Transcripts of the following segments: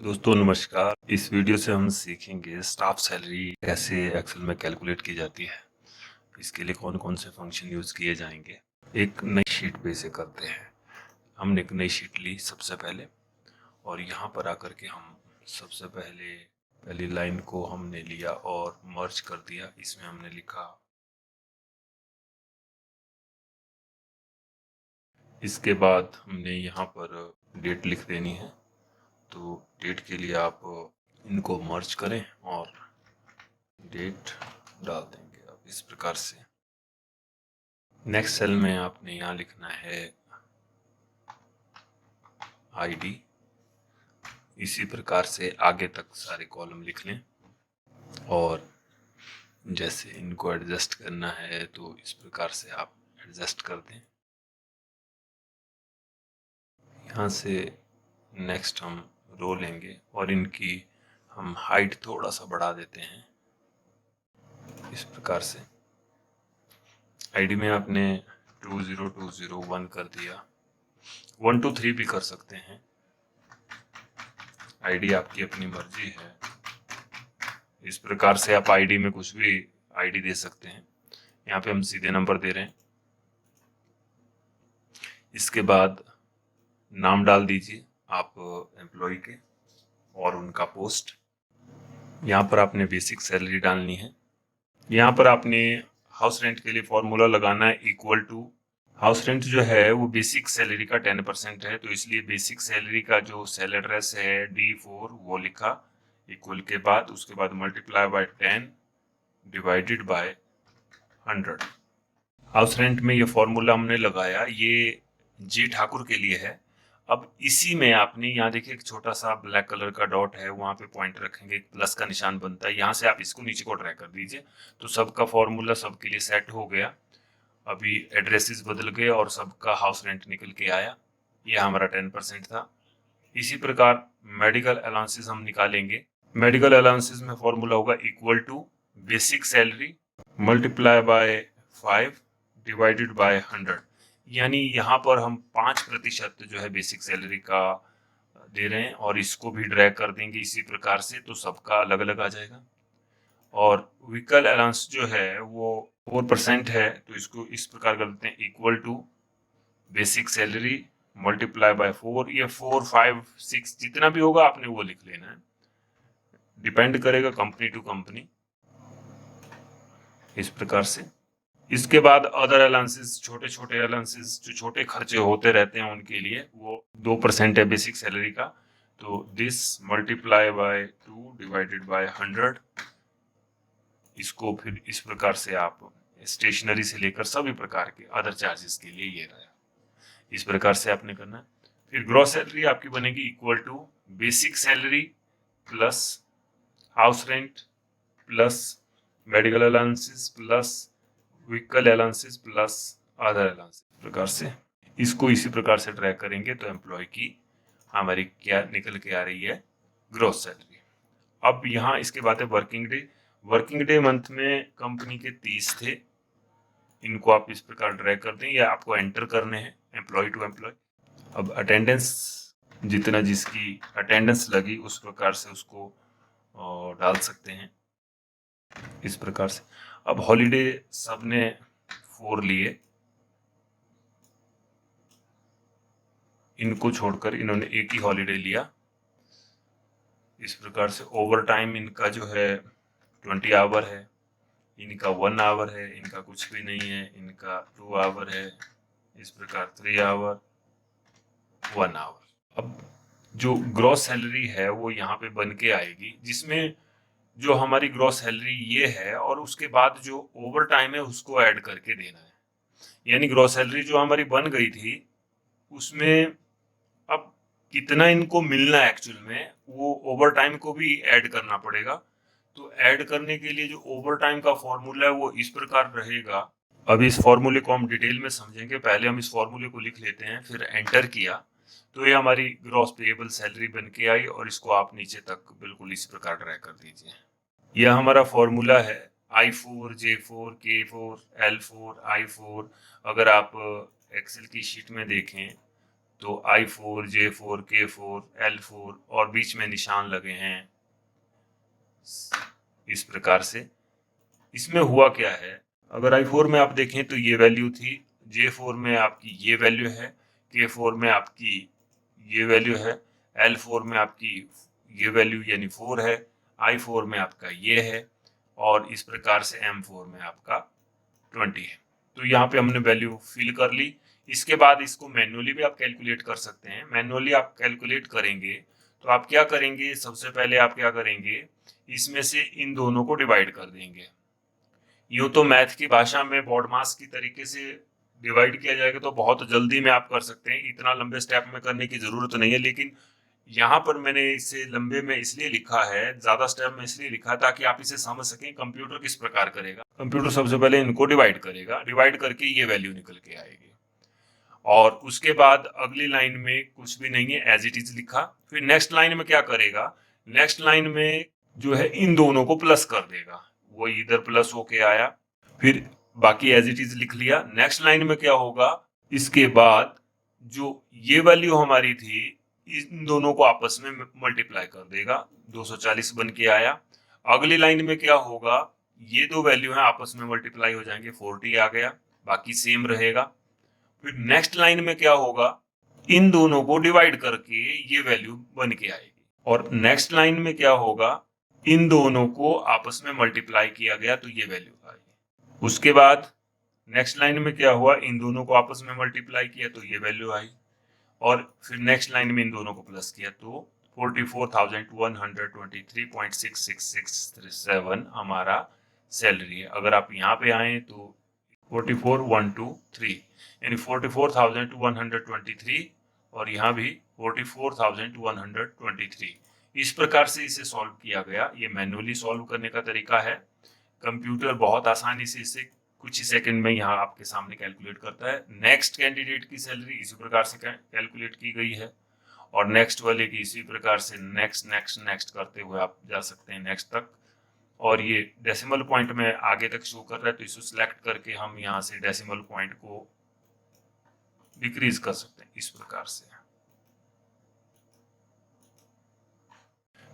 दोस्तों नमस्कार। इस वीडियो से हम सीखेंगे स्टाफ सैलरी कैसे एक्सेल में कैलकुलेट की जाती है। इसके लिए कौन कौन से फंक्शन यूज़ किए जाएंगे। एक नई शीट पे से करते हैं। हमने एक नई शीट ली सबसे पहले और यहाँ पर आकर के हम सबसे पहले पहली लाइन को हमने लिया और मर्ज कर दिया। इसमें हमने लिखा, इसके बाद हमने यहाँ पर डेट लिख देनी है। तो डेट के लिए आप इनको मर्ज करें और डेट डाल देंगे अब इस प्रकार से। नेक्स्ट सेल में आपने यहाँ लिखना है आईडी। इसी प्रकार से आगे तक सारे कॉलम लिख लें और जैसे इनको एडजस्ट करना है तो इस प्रकार से आप एडजस्ट कर दें। यहाँ से नेक्स्ट हम रो लेंगे और इनकी हम हाइट थोड़ा सा बढ़ा देते हैं इस प्रकार से। आईडी में आपने 20201 कर दिया, 123 भी कर सकते हैं। आईडी आपकी अपनी मर्जी है। इस प्रकार से आप आईडी में कुछ भी आईडी दे सकते हैं। यहाँ पे हम सीधे नंबर दे रहे हैं। इसके बाद नाम डाल दीजिए आप एम्प्लॉय के और उनका पोस्ट। यहाँ पर आपने बेसिक सैलरी डालनी है। यहाँ पर आपने हाउस रेंट के लिए फॉर्मूला लगाना है इक्वल टू, हाउस रेंट जो है वो बेसिक सैलरी का 10% है, तो इसलिए बेसिक सैलरी का जो सेल एड्रेस है D4 वो लिखा इक्वल के बाद, उसके बाद multiply by 10 divided by 100। House rent में ये फॉर्मूला हमने लगाया, ये जी ठाकुर के लिए है। अब इसी में आपने यहाँ देखिए एक छोटा सा ब्लैक कलर का डॉट है, वहां पे पॉइंट रखेंगे, एक प्लस का निशान बनता है। यहाँ से आप इसको नीचे को ड्रैग कर दीजिए तो सबका फॉर्मूला सबके लिए सेट हो गया। अभी एड्रेसेस बदल गए और सबका हाउस रेंट निकल के आया। ये हमारा 10% था। इसी प्रकार मेडिकल अलाउंसेस हम निकालेंगे। मेडिकल अलाउंसेस में फॉर्मूला होगा equal to basic salary multiply by 5 divided by 100। यानी यहाँ पर हम 5% जो है बेसिक सैलरी का दे रहे हैं और इसको भी ड्रैग कर देंगे इसी प्रकार से, तो सबका अलग अलग आ जाएगा। और व्हीकल अलाउंस जो है वो 4% है, तो इसको इस प्रकार कर देते हैं equal to basic salary multiply by 4। ये 4, 5, 6 जितना भी होगा आपने वो लिख लेना है, डिपेंड करेगा कंपनी टू कंपनी। इस प्रकार से इसके बाद अदर अलाउंसेस, छोटे छोटे अलाउंसेस जो छोटे खर्चे होते रहते हैं उनके लिए वो 2% है बेसिक सैलरी का। तो this multiply by 2 divided by 100। इसको फिर इस प्रकार से आप स्टेशनरी से लेकर सभी प्रकार के अदर चार्जेस के लिए ये रहा। इस प्रकार से आपने करना है। फिर ग्रॉस सैलरी आपकी बनेगी equal to basic salary plus house rent plus medical allowances plus vehicle allowances plus other allowances. प्रकार से इसको इसी प्रकार से ट्रैक करेंगे तो एम्प्लॉय की हमारी क्या निकल के आ रही है, ग्रॉस सैलरी। अब यहाँ इसके बाद है working day. Working day month में कंपनी के 30 थे। इनको आप इस प्रकार ड्रैग कर दें या आपको एंटर करने हैं एम्प्लॉय टू एम्प्लॉय। अब अटेंडेंस, जितना जिसकी अटेंडेंस लगी उस प्रकार से उसको डाल सकते हैं इस प्रकार से। अब हॉलीडे सबने 4 लिए, इनको छोड़कर इन्होंने एक ही हॉलीडे लिया इस प्रकार से। ओवर टाइम इनका जो है 20 आवर है, इनका 1 आवर है, इनका कुछ भी नहीं है, इनका 2 आवर है, इस प्रकार 3 आवर 1 आवर। अब जो ग्रॉस सैलरी है वो यहाँ पे बन के आएगी, जिसमें जो हमारी ग्रॉस सैलरी ये है और उसके बाद जो ओवर टाइम है उसको ऐड करके देना है। यानी ग्रॉस सैलरी जो हमारी बन गई थी उसमें अब कितना इनको मिलना है एक्चुअल में, वो ओवर टाइम को भी ऐड करना पड़ेगा। तो ऐड करने के लिए जो ओवर टाइम का फॉर्मूला है वो इस प्रकार रहेगा। अब इस फॉर्मूले को हम डिटेल में समझेंगे, पहले हम इस फॉर्मूले को लिख लेते हैं। फिर एंटर किया तो ये हमारी ग्रॉस पेएबल सैलरी बन के आई और इसको आप नीचे तक बिल्कुल इस प्रकार ड्रैग कर दीजिए। यह हमारा फॉर्मूला है I4, J4, K4, L4, I4। अगर आप एक्सेल की शीट में देखें तो I4, J4, K4, L4 और बीच में निशान लगे हैं इस प्रकार से। इसमें हुआ क्या है, अगर I4 में आप देखें तो ये वैल्यू थी, J4 में आपकी ये वैल्यू है, K4 में आपकी ये वैल्यू है, L4 में आपकी ये वैल्यू यानी 4 है, I4 में आपका ये है और इस प्रकार से M4 में आपका 20 है। तो यहाँ पे हमने वैल्यू फिल कर ली। इसके बाद इसको मैन्युअली भी आप कैलकुलेट कर सकते हैं। मैन्युअली आप कैलकुलेट करेंगे तो आप क्या करेंगे, सबसे पहले आप क्या करेंगे, इसमें से इन दोनों को डिवाइड कर देंगे। यूं तो मैथ की भाषा में बोर्ड मास की तरीके से डिवाइड किया जाएगा तो बहुत जल्दी में आप कर सकते हैं, इतना लंबे स्टेप में करने की जरूरत नहीं है। लेकिन यहाँ पर मैंने इसे लंबे में इसलिए लिखा है, ज्यादा स्टेप में इसलिए लिखा है ताकि आप इसे समझ सकें कंप्यूटर किस प्रकार करेगा। कंप्यूटर सबसे पहले इनको डिवाइड करेगा, डिवाइड करके ये वैल्यू निकल के आएगी और उसके बाद अगली लाइन में कुछ भी नहीं है, एज इट इज लिखा। फिर नेक्स्ट लाइन में क्या करेगा, नेक्स्ट लाइन में जो है इन दोनों को प्लस कर देगा, वो इधर प्लस होके आया, फिर बाकी एज इट इज लिख लिया। नेक्स्ट लाइन में क्या होगा, इसके बाद जो ये वैल्यू हमारी थी इन दोनों को आपस में मल्टीप्लाई कर देगा, 240 बन के आया। अगली लाइन में क्या होगा, ये दो वैल्यू हैं आपस में मल्टीप्लाई हो जाएंगे, 40 आ गया, बाकी सेम रहेगा। फिर नेक्स्ट लाइन में क्या होगा, इन दोनों को डिवाइड करके ये वैल्यू बन के आएगी और नेक्स्ट लाइन में क्या होगा, इन दोनों को आपस में मल्टीप्लाई किया गया तो ये वैल्यू आएगी। उसके बाद नेक्स्ट लाइन में क्या हुआ, इन दोनों को आपस में मल्टीप्लाई किया तो ये वैल्यू आई और फिर नेक्स्ट लाइन में इन दोनों को प्लस किया तो 44,123.6667 हमारा सैलरी है। अगर आप यहाँ पे आए तो 44,123 यानी 44,123 और यहाँ भी 44,123। इस प्रकार से इसे सॉल्व किया गया। ये मैन्युअली सॉल्व करने का तरीका है। कंप्यूटर बहुत आसानी से इसे कुछ ही सेकंड में यहाँ आपके सामने कैलकुलेट करता है। नेक्स्ट कैंडिडेट की सैलरी इसी प्रकार से कैलकुलेट की गई है और नेक्स्ट वाले की इसी प्रकार से नेक्स्ट नेक्स्ट नेक्स्ट करते हुए आप जा सकते हैं नेक्स्ट तक। और ये डेसिमल पॉइंट में आगे तक शो कर रहा है तो इसको सिलेक्ट करके हम यहाँ से डेसिमल पॉइंट को डिक्रीज कर सकते हैं इस प्रकार से।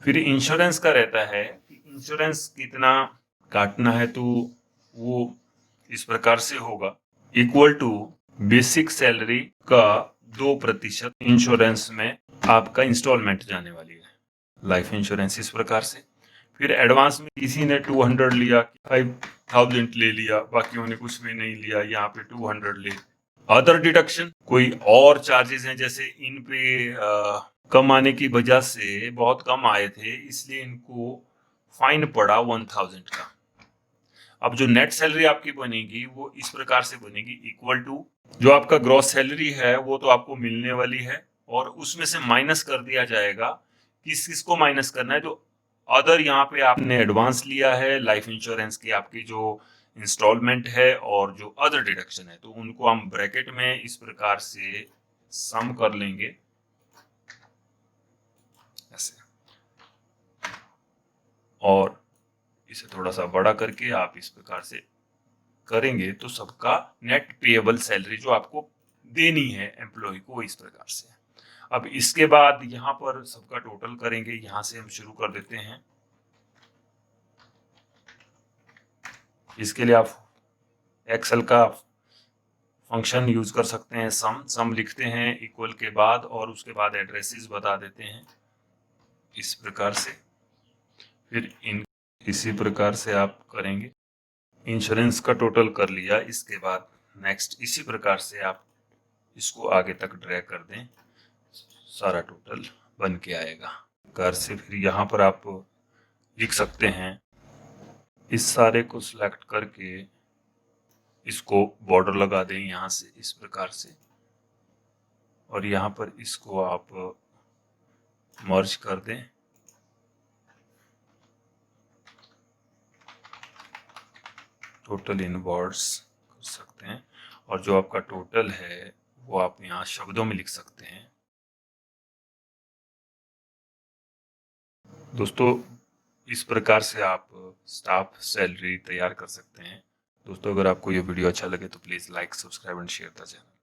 फिर इंश्योरेंस का रहता है कि इंश्योरेंस कितना काटना है, तो वो इस प्रकार से होगा, इक्वल टू बेसिक सैलरी का 2% इंश्योरेंस में आपका इंस्टॉलमेंट जाने वाली है, लाइफ इंश्योरेंस इस प्रकार से। फिर एडवांस में किसी ने 200 लिया, 5,000 ले लिया, बाकी उन्होंने कुछ भी नहीं लिया, यहाँ पे 200 ले। अदर डिडक्शन कोई और चार्जेस हैं, जैसे इन पे कम आने की वजह से बहुत कम आए थे इसलिए इनको फाइन पड़ा 1,000 का। अब जो नेट सैलरी आपकी बनेगी वो इस प्रकार से बनेगी, इक्वल टू जो आपका ग्रॉस सैलरी है वो तो आपको मिलने वाली है और उसमें से माइनस कर दिया जाएगा। किस किस को माइनस करना है, जो अदर यहाँ पे आपने एडवांस लिया है लाइफ इंश्योरेंस की, आपकी जो इंस्टॉलमेंट है और जो अदर डिडक्शन है, तो उनको हम ब्रैकेट में इस प्रकार से सम कर लेंगे ऐसे, और इसे थोड़ा सा बड़ा करके आप इस प्रकार से करेंगे तो सबका नेट पेएबल सैलरी जो आपको देनी है एम्प्लॉय को इस प्रकार से। अब इसके बाद यहाँ पर सबका टोटल करेंगे, यहाँ से हम शुरू कर देते हैं। इसके लिए आप एक्सेल का फंक्शन यूज कर सकते हैं, सम लिखते हैं इक्वल के बाद और उसके बाद एड्रेसेस बता देते हैं इस प्रकार से। फिर इसी प्रकार से आप करेंगे, इंश्योरेंस का टोटल कर लिया, इसके बाद नेक्स्ट इसी प्रकार से आप इसको आगे तक ड्रैग कर दें, सारा टोटल बन के आएगा कर से। फिर यहाँ पर आप लिख सकते हैं, इस सारे को सिलेक्ट करके इसको बॉर्डर लगा दें यहाँ से इस प्रकार से और यहाँ पर इसको आप मर्ज कर दें। टोटल इन वर्ड्स कर सकते हैं और जो आपका टोटल है वो आप यहाँ शब्दों में लिख सकते हैं। दोस्तों इस प्रकार से आप स्टाफ सैलरी तैयार कर सकते हैं। दोस्तों अगर आपको ये वीडियो अच्छा लगे तो please like, subscribe and share the channel.